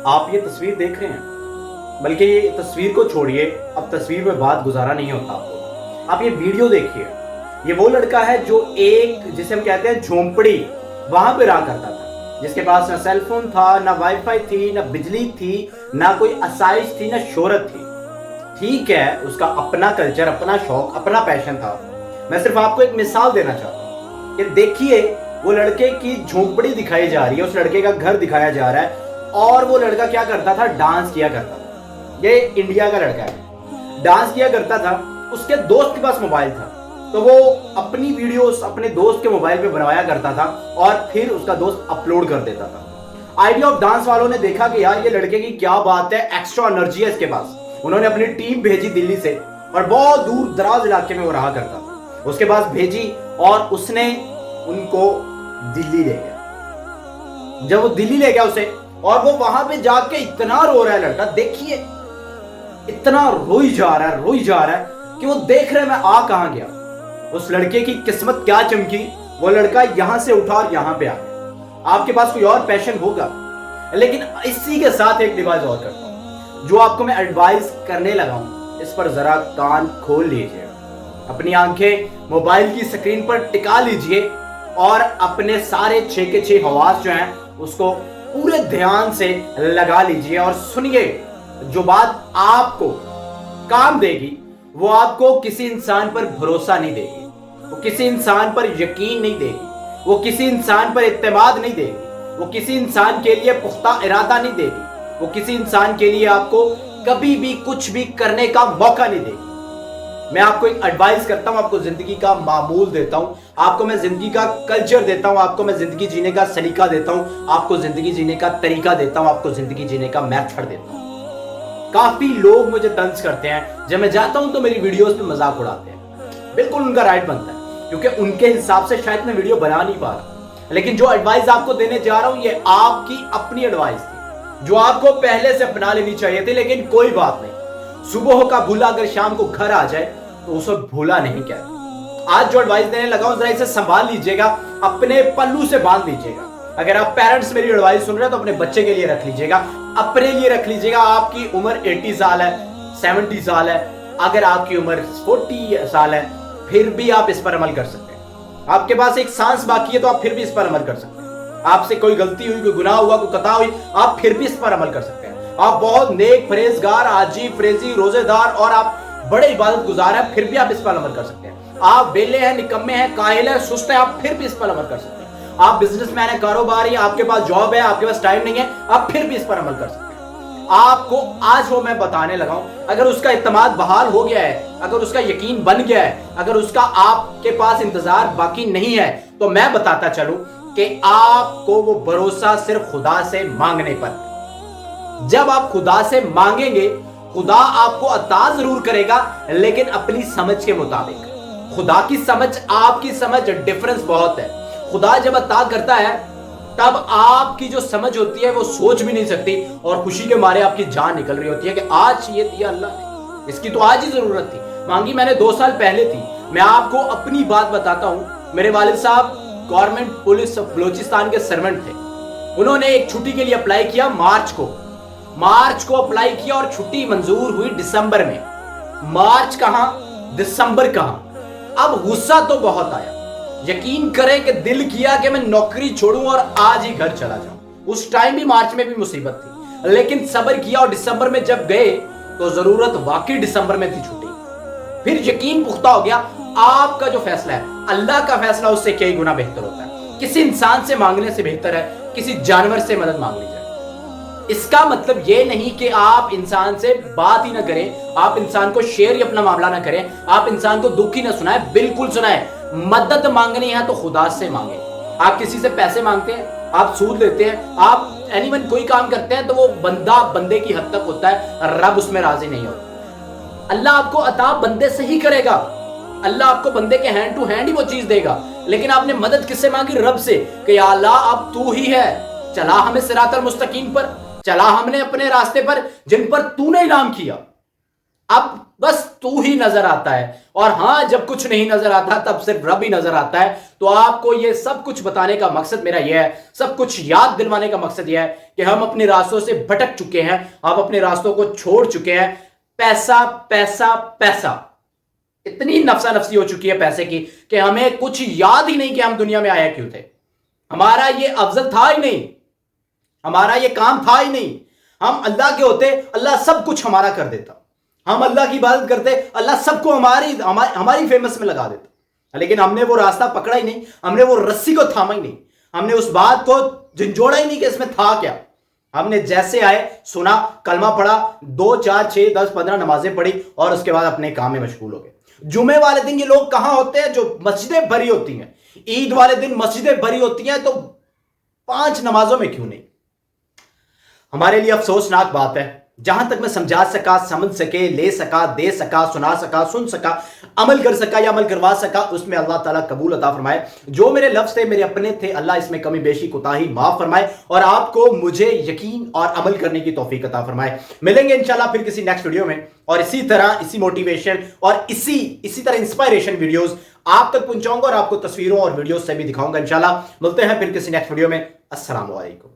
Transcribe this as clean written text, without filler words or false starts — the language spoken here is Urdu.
آپ یہ تصویر دیکھ رہے ہیں، بلکہ یہ تصویر کو چھوڑیے، اب تصویر میں بات گزارا نہیں ہوتا آپ یہ ویڈیو دیکھیے۔ یہ وہ لڑکا ہے جو جسے ہم کہتے ہیں جھونپڑی، وہاں پہ رہا کرتا تھا، جس کے پاس نہ سیل فون تھا، نہ وائی فائی تھی، نہ بجلی تھی، نہ کوئی آسائش تھی، نہ شہرت تھی۔ ٹھیک ہے، اس کا اپنا کلچر، اپنا شوق، اپنا پیشن تھا۔ میں صرف آپ کو ایک مثال دینا چاہتا ہوں کہ دیکھیے، وہ لڑکے کی جھونپڑی دکھائی جا رہی ہے، اس لڑکے کا گھر دکھایا جا رہا ہے، اور وہ لڑکا کیا کرتا تھا؟ ڈانس کیا کرتا تھا۔ یہ انڈیا کا لڑکا ہے، ڈانس کیا کرتا تھا۔ اس کے دوست کے پاس موبائل تھا، تو وہ اپنی ویڈیوز اپنے دوست کے موبائل پہ بنوایا کرتا تھا اور پھر اس کا دوست اپلوڈ کر دیتا تھا۔ آئیڈیا آف ڈانس والوں نے دیکھا کہ یار یہ لڑکے کی کیا بات ہے، ایکسٹرا انرجی ہے اس کے پاس۔ انہوں نے اپنی ٹیم بھیجی دلی سے، اور بہت دور دراز علاقے میں وہ رہا کرتا تھا، اس کے پاس بھیجی اور اس نے ان کو دلی لے گیا۔ جب وہ دلی لے گیا اسے، اور وہ وہاں پہ جا کے اتنا رو رہا ہے لڑکا، دیکھیے اتنا روئی جا رہا ہے کہ وہ دیکھ رہے میں آ کہاں گیا۔ اس لڑکے کی قسمت کیا چمکی، وہ لڑکا یہاں سے اٹھا اور یہاں پہ آ گیا۔ آپ کے پاس کوئی اور پیشن ہوگا، لیکن اسی کے ساتھ ایک ڈیوائس اور کرتا ہوں، جو آپ کو میں ایڈوائز کرنے لگا ہوں، اس پر ذرا کان کھول لیجئے، اپنی آنکھیں موبائل کی سکرین پر ٹکا لیجئے اور اپنے سارے 6 کے 6 حواس جو ہیں اس کو پورے دھیان سے لگا لیجئے اور سنیے۔ جو بات آپ کو کام دے گی، وہ آپ کو کسی انسان پر بھروسہ نہیں دے گی، وہ کسی انسان پر یقین نہیں دے گی، وہ کسی انسان پر اعتماد نہیں دے گی، وہ کسی انسان کے لیے پختہ ارادہ نہیں دے گی، وہ کسی انسان کے لیے آپ کو کبھی بھی کچھ بھی کرنے کا موقع نہیں دے گی۔ میں آپ کو ایک ایڈوائز کرتا ہوں، آپ کو زندگی کا معمول دیتا ہوں، آپ کو میں زندگی کا کلچر دیتا ہوں، آپ کو میں زندگی جینے کا سلیقہ دیتا ہوں، آپ کو زندگی جینے کا طریقہ دیتا ہوں، آپ کو زندگی جینے کا میتھڈ دیتا ہوں۔ کافی لوگ مجھے طنز کرتے ہیں، جب میں جاتا ہوں تو میری ویڈیوز پہ مذاق اڑاتے ہیں۔ بالکل ان کا رائٹ بنتا ہے، کیونکہ ان کے حساب سے شاید میں ویڈیو بنا نہیں پا رہا، لیکن جو ایڈوائز آپ کو دینے جا رہا ہوں یہ آپ کی اپنی ایڈوائز تھی، جو آپ کو پہلے سے اپنا لینی چاہیے تھی، لیکن کوئی بات نہیں۔ صبح کا بھولا اگر شام کو گھر آ جائے تو اس وقت بھولا نہیں کہتے۔ آج جو ایڈوائز دینے لگا ہوں، ذرا اسے سنبھال لیجئے گا، اپنے پلو سے باندھ لیجئے گا۔ اگر آپ پیرنٹس میری ایڈوائز سن رہے ہیں تو اپنے بچے کے لیے رکھ لیجئے گا، اپنے لیے رکھ لیجئے گا۔ آپ کی عمر 80 سال ہے، 70 سال ہے، اگر آپ کی عمر 40 سال ہے، پھر بھی آپ اس پر عمل کر سکتے ہیں۔ آپ کے پاس ایک سانس باقی ہے تو آپ پھر بھی اس پر عمل کر سکتے ہیں۔ آپ سے کوئی غلطی ہوئی، کوئی گناہ ہوا، کوئی خطا ہوئی، آپ پھر بھی اس پر عمل کر سکتے ہیں۔ آپ بہت نیک، پرہیزگار، حاجی، فریضی، روزے دار اور آپ بڑے عبادت گزار ہیں، پھر بھی آپ اس پر عمل کر سکتے ہیں۔ آپ بیلے ہیں، نکمے ہیں، کاہل ہیں، سست ہیں، آپ پھر بھی اس پر عمل کر سکتے ہیں۔ آپ بزنس مین ہیں، کاروباری ہیں، آپ کے پاس جاب ہے، آپ کے پاس ٹائم نہیں ہے، آپ پھر بھی اس پر عمل کر سکتے ہیں۔ آپ کو آج وہ میں بتانے لگا ہوں، اگر اس کا اعتماد بحال ہو گیا ہے، اگر اس کا یقین بن گیا ہے، اگر اس کا آپ کے پاس انتظار باقی نہیں ہے، تو میں بتاتا چلوں کہ آپ کو وہ بھروسہ صرف خدا سے مانگنے پر۔ جب آپ خدا سے مانگیں گے، خدا آپ کو عطا ضرور کرے گا، لیکن اپنی سمجھ کے مطابق۔ خدا کی سمجھ، آپ کی سمجھ، ڈیفرنس بہت ہے۔ خدا جب عطا کرتا ہے تب آپ کی جو سمجھ ہوتی ہے وہ سوچ بھی نہیں سکتی، اور خوشی کے مارے آپ کی جان نکل رہی ہوتی ہے کہ آج یہ دیا اللہ نے، اس کی تو آج ہی ضرورت تھی، مانگی میں نے 2 سال پہلے تھی۔ میں آپ کو اپنی بات بتاتا ہوں، میرے والد صاحب گورنمنٹ پولیس بلوچستان کے سرونٹ تھے۔ انہوں نے ایک چھٹی کے لیے اپلائی کیا، مارچ کو اپلائی کیا، اور چھٹی منظور ہوئی دسمبر میں۔ مارچ کہاں، دسمبر کہاں؟ اب غصہ تو بہت آیا، یقین کریں کہ دل کیا کہ میں نوکری چھوڑوں اور آج ہی گھر چلا جاؤں۔ اس ٹائم بھی مارچ میں بھی مصیبت تھی، لیکن صبر کیا، اور دسمبر میں جب گئے تو ضرورت واقعی دسمبر میں تھی چھٹی۔ پھر یقین پختہ ہو گیا، آپ کا جو فیصلہ ہے، اللہ کا فیصلہ اس سے کئی گنا بہتر ہوتا ہے۔ کسی انسان سے مانگنے سے بہتر ہے کسی جانور سے مدد مانگ لی جائے۔ اس کا مطلب یہ نہیں کہ آپ انسان سے بات ہی نہ کریں، آپ انسان کو شیئر ہی اپنا معاملہ نہ کریں، آپ انسان کو دکھ ہی نہ سنائیں، بالکل سنائیں۔ مدد مانگنی ہے تو خدا سے مانگیں۔ آپ کسی سے پیسے مانگتے ہیں، آپ سود لیتے ہیں، آپ اینیون کوئی کام کرتے ہیں، تو وہ بندہ بندے کی حد تک ہوتا ہے، رب اس میں راضی نہیں ہوتا۔ اللہ آپ کو عطا بندے سے ہی کرے گا، اللہ آپ کو بندے کے ہینڈ ٹو ہینڈ ہی وہ چیز دے گا، لیکن آپ نے مدد کس سے مانگی؟ رب سے، کہ یا اللہ اب تو ہی ہے، چلا ہمیں صراط المستقیم پر، چلا ہم نے اپنے راستے پر جن پر تو نے اعلان کیا۔ اب بس تو ہی نظر آتا ہے، اور ہاں جب کچھ نہیں نظر آتا تب صرف رب ہی نظر آتا ہے۔ تو آپ کو یہ سب کچھ بتانے کا مقصد میرا یہ ہے، سب کچھ یاد دلوانے کا مقصد یہ ہے کہ ہم اپنے راستوں سے بھٹک چکے ہیں، ہم اپنے راستوں کو چھوڑ چکے ہیں۔ پیسہ پیسہ پیسہ، اتنی نفسا نفسی ہو چکی ہے پیسے کی کہ ہمیں کچھ یاد ہی نہیں کہ ہم دنیا میں آیا کیوں تھے۔ ہمارا یہ افضل تھا ہی نہیں، ہمارا یہ کام تھا ہی نہیں۔ ہم اللہ کے ہوتے، اللہ سب کچھ ہمارا کر دیتا۔ ہم اللہ کی عبادت کرتے، اللہ سب کو ہماری فیمس میں لگا دیتا۔ لیکن ہم نے وہ راستہ پکڑا ہی نہیں، ہم نے وہ رسی کو تھاما ہی نہیں، ہم نے اس بات کو جھنجھوڑا ہی نہیں کہ اس میں تھا کیا۔ ہم نے جیسے آئے سنا، کلمہ پڑھا، 2 4 6 10 15 نمازیں پڑھی، اور اس کے بعد اپنے کام میں مشغول ہو گئے۔ جمعے والے دن یہ لوگ کہاں ہوتے ہیں؟ جو مسجدیں بھری ہوتی ہیں، عید والے دن مسجدیں بھری ہوتی ہیں، تو 5 نمازوں میں کیوں نہیں؟ ہمارے لیے افسوسناک بات ہے۔ جہاں تک میں سمجھا سکا، سمجھ سکے، لے سکا، دے سکا، سنا سکا، سن سکا، عمل کر سکا یا عمل کروا سکا، اس میں اللہ تعالیٰ قبول عطا فرمائے۔ جو میرے لفظ تھے میرے اپنے تھے، اللہ اس میں کمی بیشی کوتاہی معاف فرمائے، اور آپ کو مجھے یقین اور عمل کرنے کی توفیق عطا فرمائے۔ ملیں گے انشاءاللہ پھر کسی نیکسٹ ویڈیو میں، اور اسی طرح اسی موٹیویشن اور اسی طرح انسپائریشن ویڈیوز آپ تک پہنچاؤں گا، اور آپ کو تصویروں اور ویڈیوز سے بھی دکھاؤں گا۔ انشاءاللہ ملتے ہیں پھر کسی نیکسٹ ویڈیو میں۔ السلام علیکم۔